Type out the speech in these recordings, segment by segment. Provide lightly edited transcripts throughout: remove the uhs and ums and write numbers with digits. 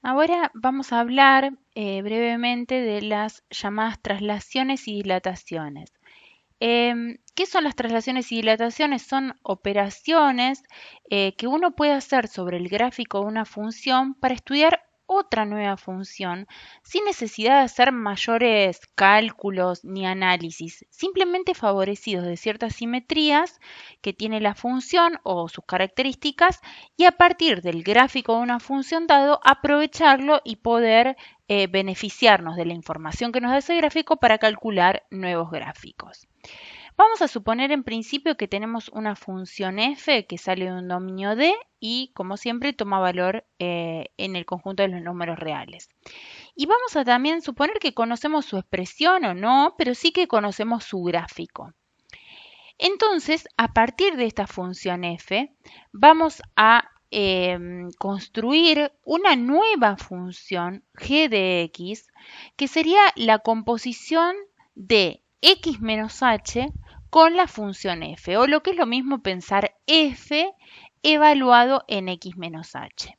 Ahora vamos a hablar brevemente de las llamadas traslaciones y dilataciones. ¿Qué son las traslaciones y dilataciones? Son operaciones que uno puede hacer sobre el gráfico de una función para estudiar otra nueva función sin necesidad de hacer mayores cálculos ni análisis, simplemente favorecidos de ciertas simetrías que tiene la función o sus características y a partir del gráfico de una función dado aprovecharlo y poder beneficiarnos de la información que nos da ese gráfico para calcular nuevos gráficos. Vamos a suponer en principio que tenemos una función f que sale de un dominio D y como siempre toma valor en el conjunto de los números reales. Y vamos a también suponer que conocemos su expresión o no, pero sí que conocemos su gráfico. Entonces, a partir de esta función f, vamos a construir una nueva función g de x, que sería la composición de x menos h con la función f, o lo que es lo mismo pensar f evaluado en x menos h.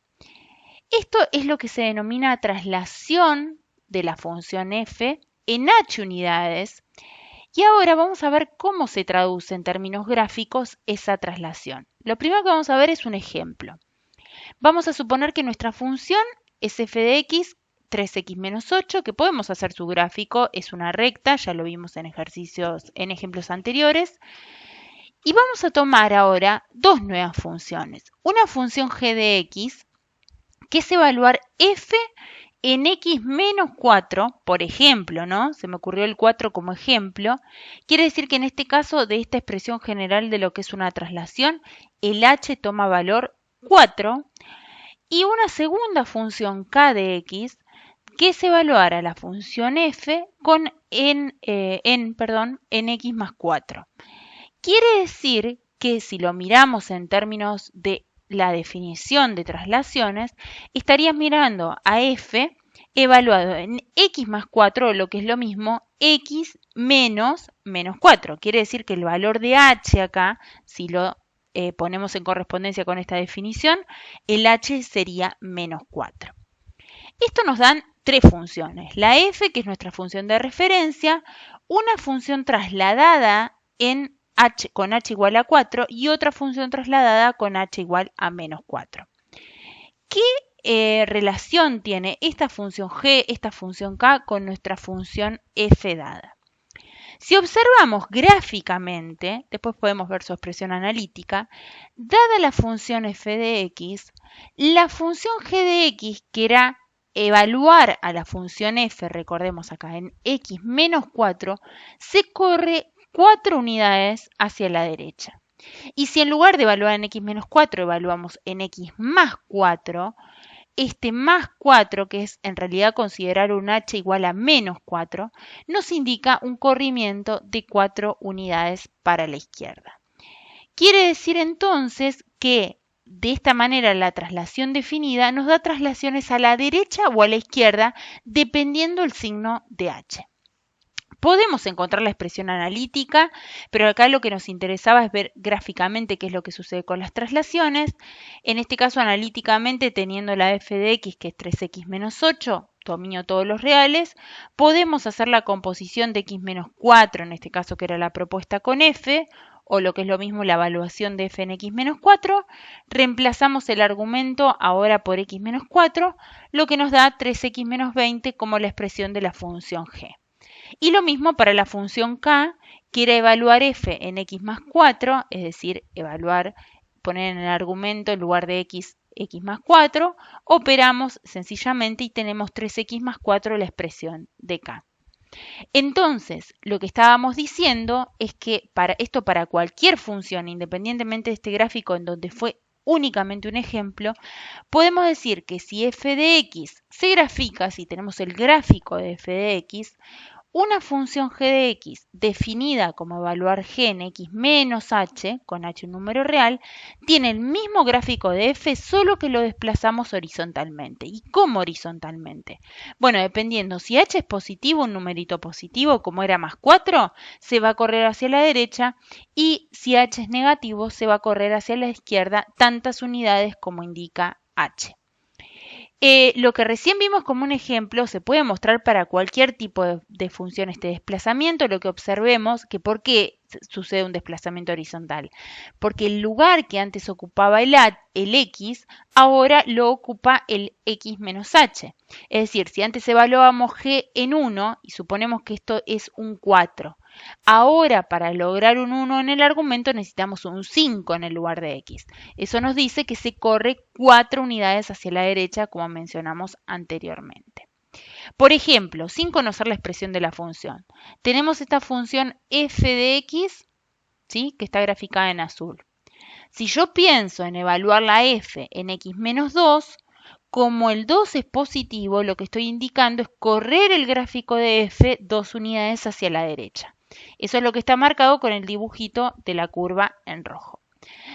Esto es lo que se denomina traslación de la función f en h unidades. Y ahora vamos a ver cómo se traduce en términos gráficos esa traslación. Lo primero que vamos a ver es un ejemplo. Vamos a suponer que nuestra función es f de x 3x menos 8, que podemos hacer su gráfico, es una recta, ya lo vimos en ejemplos anteriores. Y vamos a tomar ahora dos nuevas funciones. Una función g de x, que es evaluar f en x menos 4, por ejemplo, ¿no? Se me ocurrió el 4 como ejemplo. Quiere decir que en este caso de esta expresión general de lo que es una traslación, el h toma valor 4. Y una segunda función k de x, que es evaluar a la función f en x más 4. Quiere decir que si lo miramos en términos de la definición de traslaciones, estarías mirando a f evaluado en x más 4, lo que es lo mismo, x menos 4. Quiere decir que el valor de h acá, si lo ponemos en correspondencia con esta definición, el h sería menos 4. Esto nos dan tres funciones. La f, que es nuestra función de referencia, una función trasladada en h con h igual a 4 y otra función trasladada con h igual a menos 4. ¿Qué relación tiene esta función g, esta función k con nuestra función f dada? Si observamos gráficamente, después podemos ver su expresión analítica, dada la función f de x, la función g de x, que era evaluar a la función f, recordemos acá, en x menos 4, se corre 4 unidades hacia la derecha. Y si en lugar de evaluar en x menos 4, evaluamos en x más 4, este más 4, que es en realidad considerar un h igual a menos 4, nos indica un corrimiento de 4 unidades para la izquierda. Quiere decir entonces que de esta manera la traslación definida nos da traslaciones a la derecha o a la izquierda dependiendo el signo de h. Podemos encontrar la expresión analítica, pero acá lo que nos interesaba es ver gráficamente qué es lo que sucede con las traslaciones. En este caso, analíticamente, teniendo la f de x, que es 3x menos 8, dominio todos los reales, podemos hacer la composición de x menos 4, en este caso que era la propuesta con f, o lo que es lo mismo la evaluación de f en x menos 4, reemplazamos el argumento ahora por x menos 4, lo que nos da 3x menos 20 como la expresión de la función g. Y lo mismo para la función k, que era evaluar f en x más 4, es decir, poner en el argumento en lugar de x más 4, operamos sencillamente y tenemos 3x más 4 la expresión de k. Entonces, lo que estábamos diciendo es que para cualquier función, independientemente de este gráfico en donde fue únicamente un ejemplo, podemos decir que si f de x se grafica, si tenemos el gráfico de f de x, una función g de x definida como evaluar g en x menos h, con h un número real, tiene el mismo gráfico de f, solo que lo desplazamos horizontalmente. ¿Y cómo horizontalmente? Bueno, dependiendo si h es positivo, un numerito positivo, como era más 4, se va a correr hacia la derecha, y si h es negativo, se va a correr hacia la izquierda tantas unidades como indica h. Lo que recién vimos como un ejemplo se puede mostrar para cualquier tipo de función este desplazamiento, lo que observemos que por qué sucede un desplazamiento horizontal. Porque el lugar que antes ocupaba el x, ahora lo ocupa el x menos h. Es decir, si antes evaluábamos g en 1 y suponemos que esto es un 4, ahora para lograr un 1 en el argumento necesitamos un 5 en el lugar de x. Eso nos dice que se corre 4 unidades hacia la derecha, como mencionamos anteriormente. Por ejemplo, sin conocer la expresión de la función, tenemos esta función f de x, ¿sí?, que está graficada en azul. Si yo pienso en evaluar la f en x menos 2, como el 2 es positivo, lo que estoy indicando es correr el gráfico de f 2 unidades hacia la derecha. Eso es lo que está marcado con el dibujito de la curva en rojo.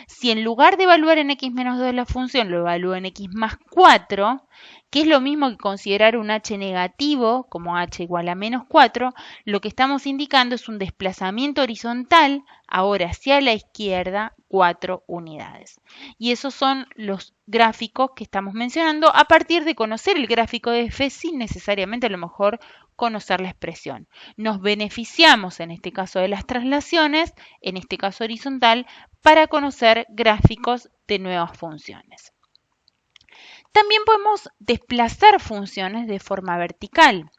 Si en lugar de evaluar en x menos 2 la función, lo evalúo en x más 4, que es lo mismo que considerar un h negativo, como h igual a menos 4, lo que estamos indicando es un desplazamiento horizontal, ahora hacia la izquierda, 4 unidades. Y esos son los gráficos que estamos mencionando a partir de conocer el gráfico de f sin necesariamente a lo mejor conocer la expresión. Nos beneficiamos en este caso de las traslaciones, en este caso horizontal, para conocer gráficos de nuevas funciones. También podemos desplazar funciones de forma vertical.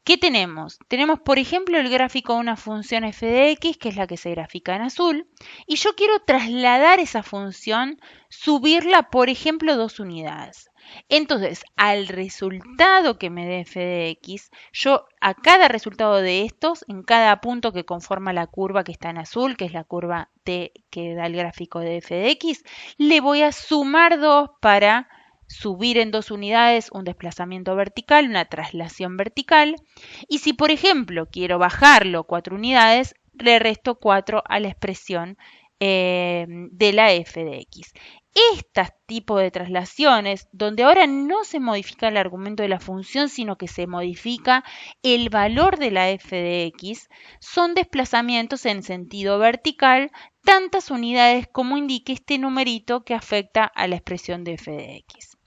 ¿Qué tenemos? Tenemos, por ejemplo, el gráfico de una función f de x, que es la que se grafica en azul, y yo quiero trasladar esa función, subirla, por ejemplo, 2 unidades. Entonces, al resultado que me dé f de x, yo a cada resultado de estos, en cada punto que conforma la curva que está en azul, que es la curva t que da el gráfico de f de x, le voy a sumar 2 para subir en 2 unidades un desplazamiento vertical, una traslación vertical. Y si, por ejemplo, quiero bajarlo 4 unidades, le resto 4 a la expresión de la f de x. Este tipo de traslaciones, donde ahora no se modifica el argumento de la función, sino que se modifica el valor de la f de x, son desplazamientos en sentido vertical, tantas unidades como indique este numerito que afecta a la expresión de f de x.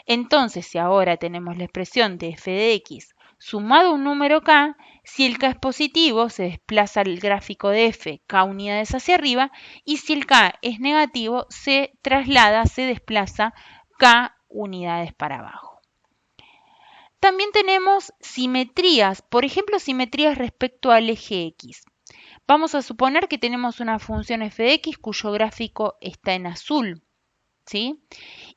Entonces, si ahora tenemos la expresión de f de x sumado a un número k, si el k es positivo, se desplaza el gráfico de f k unidades hacia arriba, y si el k es negativo, se desplaza k unidades para abajo. También tenemos simetrías, por ejemplo, simetrías respecto al eje x. Vamos a suponer que tenemos una función f de x cuyo gráfico está en azul, ¿sí?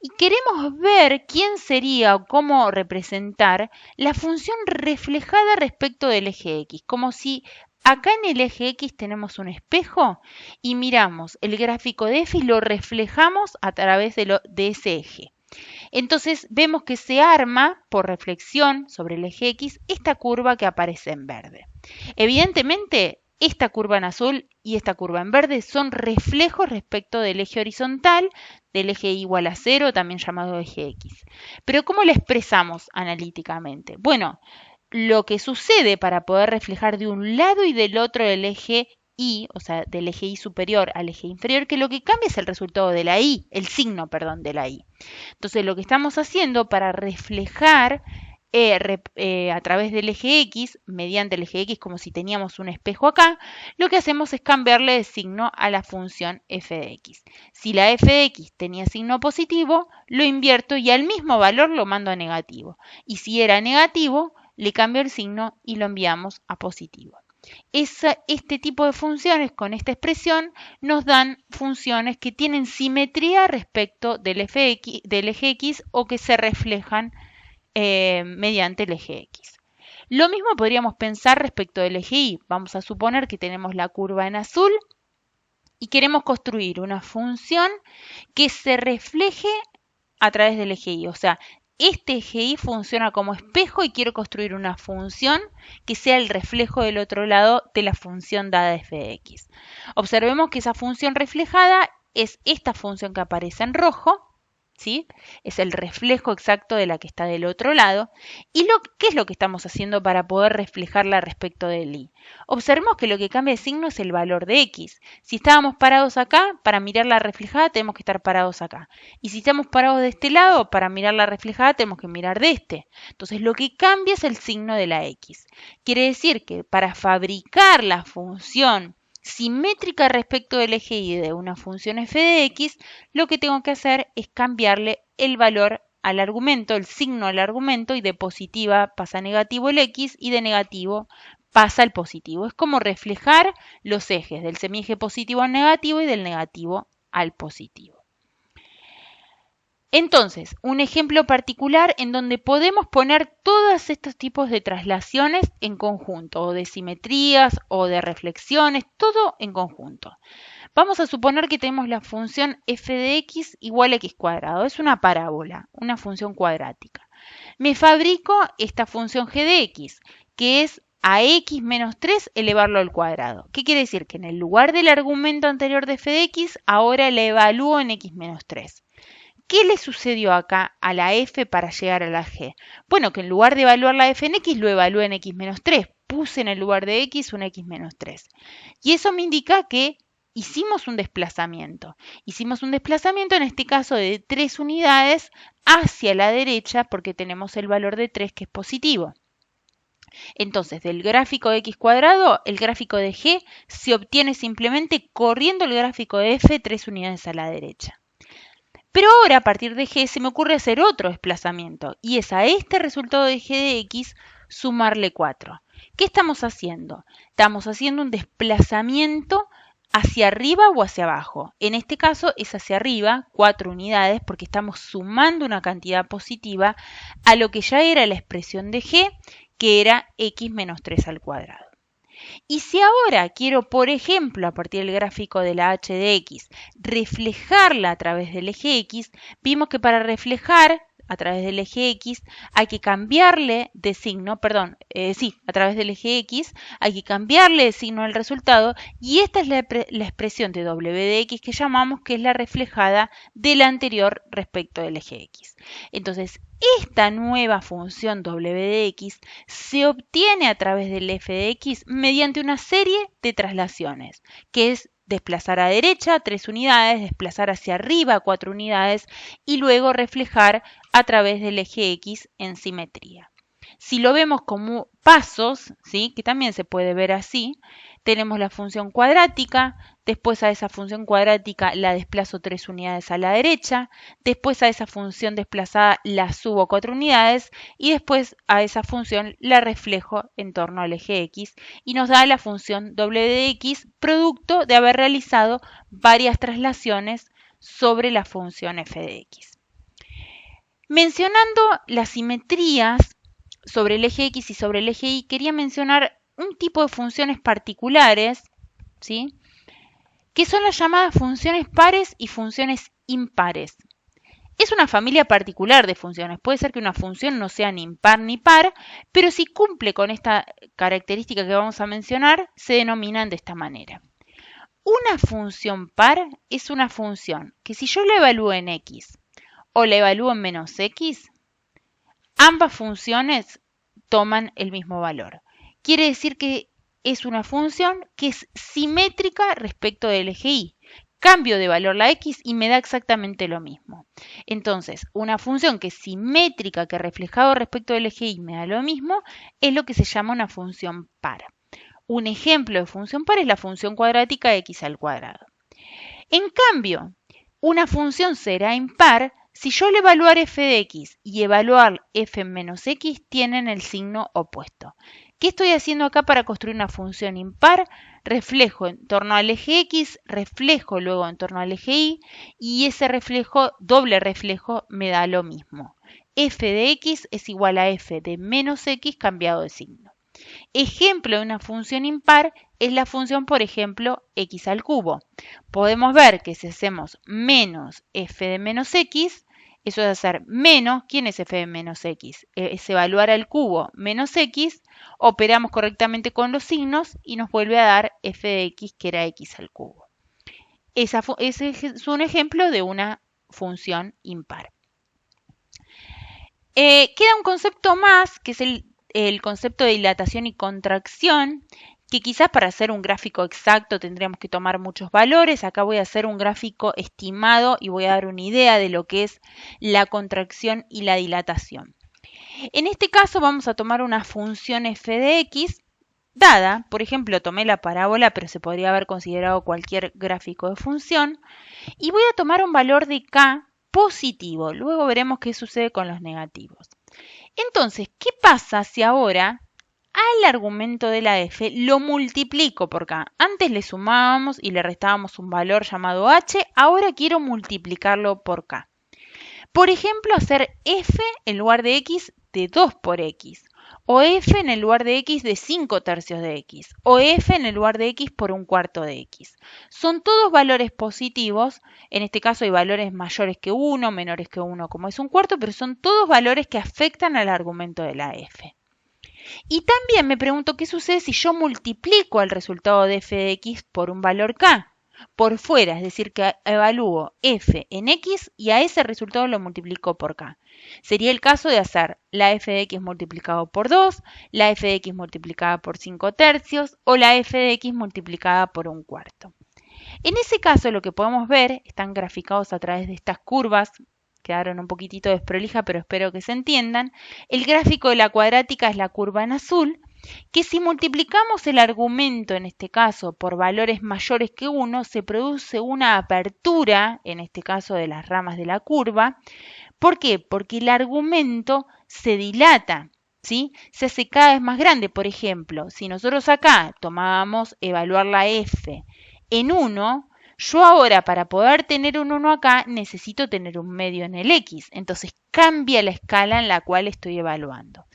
Y queremos ver quién sería o cómo representar la función reflejada respecto del eje x, como si acá en el eje x tenemos un espejo y miramos el gráfico de f y lo reflejamos a través de ese eje. Entonces vemos que se arma por reflexión sobre el eje x esta curva que aparece en verde. Evidentemente, esta curva en azul y esta curva en verde son reflejos respecto del eje horizontal, del eje igual a 0, también llamado eje x. Pero ¿cómo lo expresamos analíticamente? Bueno, lo que sucede para poder reflejar de un lado y del otro del eje y, o sea, del eje y superior al eje inferior, que lo que cambia es el resultado de la y, el signo, perdón, de la y. Entonces, lo que estamos haciendo para reflejar a través del eje X, mediante el eje X como si teníamos un espejo acá, lo que hacemos es cambiarle de signo a la función f de x. Si la f de x tenía signo positivo, lo invierto y al mismo valor lo mando a negativo. Y si era negativo, le cambio el signo y lo enviamos a positivo. Este tipo de funciones con esta expresión nos dan funciones que tienen simetría respecto del eje X o que se reflejan mediante el eje X. Lo mismo podríamos pensar respecto del eje Y. Vamos a suponer que tenemos la curva en azul y queremos construir una función que se refleje a través del eje Y. O sea, este eje Y funciona como espejo y quiero construir una función que sea el reflejo del otro lado de la función dada f de x. Observemos que esa función reflejada es esta función que aparece en rojo, ¿sí? Es el reflejo exacto de la que está del otro lado. ¿Y qué es lo que estamos haciendo para poder reflejarla respecto del y? Observemos que lo que cambia de signo es el valor de x. Si estábamos parados acá, para mirar la reflejada tenemos que estar parados acá. Y si estamos parados de este lado, para mirar la reflejada tenemos que mirar de este. Entonces lo que cambia es el signo de la x. Quiere decir que para fabricar la función simétrica respecto del eje y de una función f de x, lo que tengo que hacer es cambiarle el valor al argumento, el signo al argumento, y de positiva pasa a negativo el x y de negativo pasa al positivo. Es como reflejar los ejes del semieje positivo al negativo y del negativo al positivo. Entonces, un ejemplo particular en donde podemos poner todos estos tipos de traslaciones en conjunto, o de simetrías, o de reflexiones, todo en conjunto. Vamos a suponer que tenemos la función f de x igual a x cuadrado. Es una parábola, una función cuadrática. Me fabrico esta función g de x, que es a x menos 3 elevarlo al cuadrado. ¿Qué quiere decir? Que en el lugar del argumento anterior de f de x, ahora la evalúo en x menos 3. ¿Qué le sucedió acá a la f para llegar a la g? Bueno, que en lugar de evaluar la f en x, lo evalué en x menos 3. Puse en el lugar de x un x menos 3. Y eso me indica que hicimos un desplazamiento. Hicimos un desplazamiento, en este caso, de 3 unidades hacia la derecha, porque tenemos el valor de 3, que es positivo. Entonces, del gráfico de x cuadrado, el gráfico de g se obtiene simplemente corriendo el gráfico de f 3 unidades a la derecha. Pero ahora, a partir de g, se me ocurre hacer otro desplazamiento, y es a este resultado de g de x sumarle 4. ¿Qué estamos haciendo? Estamos haciendo un desplazamiento hacia arriba o hacia abajo. En este caso es hacia arriba, 4 unidades, porque estamos sumando una cantidad positiva a lo que ya era la expresión de g, que era x menos 3 al cuadrado. Y si ahora quiero, por ejemplo, a partir del gráfico de la h de x, reflejarla a través del eje x, vimos que para reflejar a través del eje x hay que cambiarle de signo, a través del eje x hay que cambiarle de signo al resultado, y esta es la expresión de w de x que llamamos, que es la reflejada de la anterior respecto del eje x. Entonces, esta nueva función w de x se obtiene a través del f de x mediante una serie de traslaciones, que es desplazar a derecha 3 unidades, desplazar hacia arriba 4 unidades y luego reflejar a través del eje x en simetría. Si lo vemos como pasos, ¿sí?, que también se puede ver así, tenemos la función cuadrática, después a esa función cuadrática la desplazo 3 unidades a la derecha, después a esa función desplazada la subo 4 unidades y después a esa función la reflejo en torno al eje x y nos da la función w de x producto de haber realizado varias traslaciones sobre la función f de x. Mencionando las simetrías sobre el eje x y sobre el eje y, quería mencionar un tipo de funciones particulares, ¿sí?, que son las llamadas funciones pares y funciones impares. Es una familia particular de funciones. Puede ser que una función no sea ni impar ni par, pero si cumple con esta característica que vamos a mencionar, se denominan de esta manera. Una función par es una función que, si yo la evalúo en x o la evalúo en menos x, ambas funciones toman el mismo valor. Quiere decir que es una función que es simétrica respecto del eje y. Cambio de valor la x y me da exactamente lo mismo. Entonces, una función que es simétrica, que reflejado respecto del eje y me da lo mismo, es lo que se llama una función par. Un ejemplo de función par es la función cuadrática de x al cuadrado. En cambio, una función será impar si yo le evaluar f de x y evaluar f menos x tienen el signo opuesto. ¿Qué estoy haciendo acá para construir una función impar? Reflejo en torno al eje x, reflejo luego en torno al eje y ese reflejo, doble reflejo, me da lo mismo. F de x es igual a f de menos x cambiado de signo. Ejemplo de una función impar es la función, por ejemplo, x al cubo. Podemos ver que si hacemos menos f de menos x, eso es hacer menos, ¿quién es f de menos x? Es evaluar al cubo menos x, operamos correctamente con los signos y nos vuelve a dar f de x, que era x al cubo. Ese es un ejemplo de una función impar. Queda un concepto más, que es el concepto de dilatación y contracción, que quizás para hacer un gráfico exacto tendríamos que tomar muchos valores. Acá voy a hacer un gráfico estimado y voy a dar una idea de lo que es la contracción y la dilatación. En este caso vamos a tomar una función f de x dada, por ejemplo, tomé la parábola, pero se podría haber considerado cualquier gráfico de función, y voy a tomar un valor de k positivo. Luego veremos qué sucede con los negativos. Entonces, ¿qué pasa si ahora al argumento de la f lo multiplico por k? Antes le sumábamos y le restábamos un valor llamado h, ahora quiero multiplicarlo por k. Por ejemplo, hacer f en lugar de x de 2 por x, o f en el lugar de x de 5 tercios de x, o f en el lugar de x por un cuarto de x. Son todos valores positivos, en este caso hay valores mayores que 1, menores que 1 como es un cuarto, pero son todos valores que afectan al argumento de la f. Y también me pregunto qué sucede si yo multiplico el resultado de f de x por un valor k por fuera, es decir, que evalúo f en x y a ese resultado lo multiplico por k. Sería el caso de hacer la f de x multiplicado por 2, la f de x multiplicada por 5 tercios o la f de x multiplicada por un cuarto. En ese caso lo que podemos ver, están graficados a través de estas curvas, quedaron un poquitito desprolija, pero espero que se entiendan. El gráfico de la cuadrática es la curva en azul, que si multiplicamos el argumento, en este caso, por valores mayores que 1, se produce una apertura, en este caso de las ramas de la curva. ¿Por qué? Porque el argumento se dilata, ¿sí? Se hace cada vez más grande. Por ejemplo, si nosotros acá tomábamos evaluar la f en 1, yo ahora para poder tener un 1 acá necesito tener un medio en el x. Entonces cambia la escala en la cual estoy evaluando.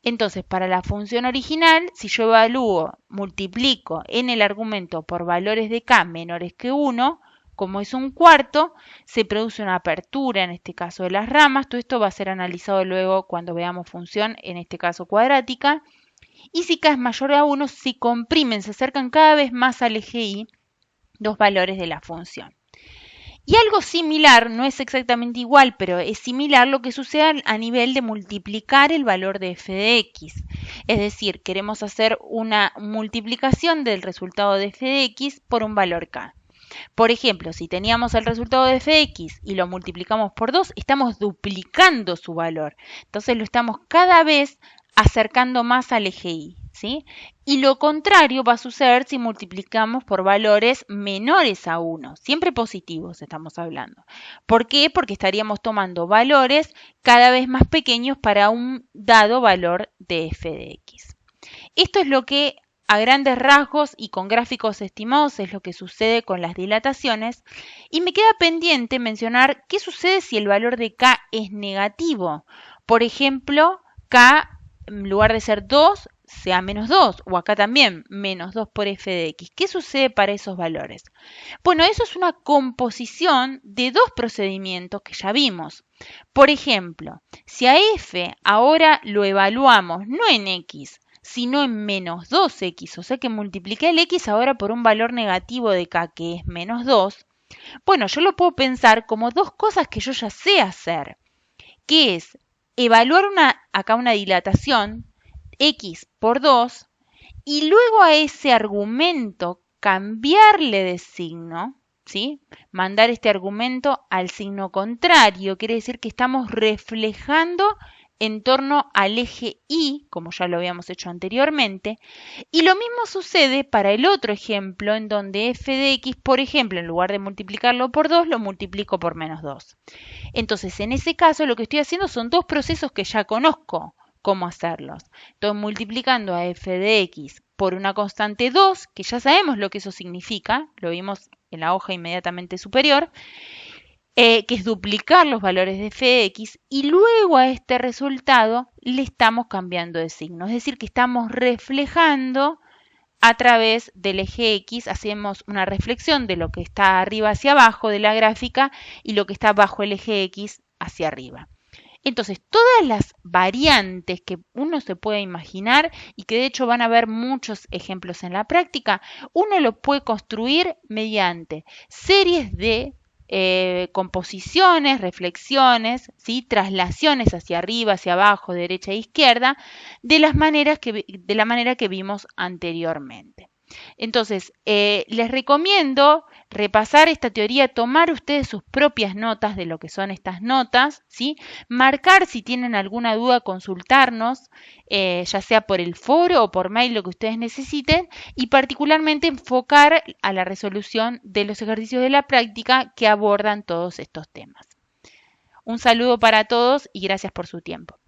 Entonces, para la función original, si yo evalúo, multiplico en el argumento por valores de k menores que 1, como es un cuarto, se produce una apertura, en este caso de las ramas. Todo esto va a ser analizado luego cuando veamos función, en este caso cuadrática. Y si k es mayor a 1, se comprimen, se acercan cada vez más al eje y los valores de la función. Y algo similar, no es exactamente igual, pero es similar lo que sucede a nivel de multiplicar el valor de f de x. Es decir, queremos hacer una multiplicación del resultado de f de x por un valor k. Por ejemplo, si teníamos el resultado de f de x y lo multiplicamos por 2, estamos duplicando su valor. Entonces lo estamos cada vez acercando más al eje y, ¿sí? Y lo contrario va a suceder si multiplicamos por valores menores a 1, siempre positivos estamos hablando. ¿Por qué? Porque estaríamos tomando valores cada vez más pequeños para un dado valor de f de x. Esto es lo que a grandes rasgos y con gráficos estimados es lo que sucede con las dilataciones. Y me queda pendiente mencionar qué sucede si el valor de k es negativo. Por ejemplo, k en lugar de ser 2 sea menos 2, o acá también menos 2 por f de x. ¿Qué sucede para esos valores? Bueno, eso es una composición de dos procedimientos que ya vimos. Por ejemplo, si a f ahora lo evaluamos no en x, sino en menos 2x, o sea que multipliqué el x ahora por un valor negativo de k, que es menos 2, bueno, yo lo puedo pensar como dos cosas que yo ya sé hacer, que es evaluar acá una dilatación, x por 2, y luego a ese argumento cambiarle de signo, ¿sí? Mandar este argumento al signo contrario, quiere decir que estamos reflejando en torno al eje y, como ya lo habíamos hecho anteriormente, y lo mismo sucede para el otro ejemplo, en donde f de x, por ejemplo, en lugar de multiplicarlo por 2, lo multiplico por menos 2. Entonces, en ese caso, lo que estoy haciendo son dos procesos que ya conozco cómo hacerlos. Estoy multiplicando a f de x por una constante 2, que ya sabemos lo que eso significa, lo vimos en la hoja inmediatamente superior, que es duplicar los valores de f de x, y luego a este resultado le estamos cambiando de signo, es decir, que estamos reflejando a través del eje x, hacemos una reflexión de lo que está arriba hacia abajo de la gráfica y lo que está bajo el eje x hacia arriba. Entonces, todas las variantes que uno se puede imaginar y que de hecho van a ver muchos ejemplos en la práctica, uno lo puede construir mediante series de composiciones, reflexiones, ¿sí? Traslaciones hacia arriba, hacia abajo, derecha e izquierda, de la manera que vimos anteriormente. Entonces, les recomiendo repasar esta teoría, tomar ustedes sus propias notas de lo que son estas notas, ¿sí? Marcar si tienen alguna duda, consultarnos, ya sea por el foro o por mail, lo que ustedes necesiten, y particularmente enfocar a la resolución de los ejercicios de la práctica que abordan todos estos temas. Un saludo para todos y gracias por su tiempo.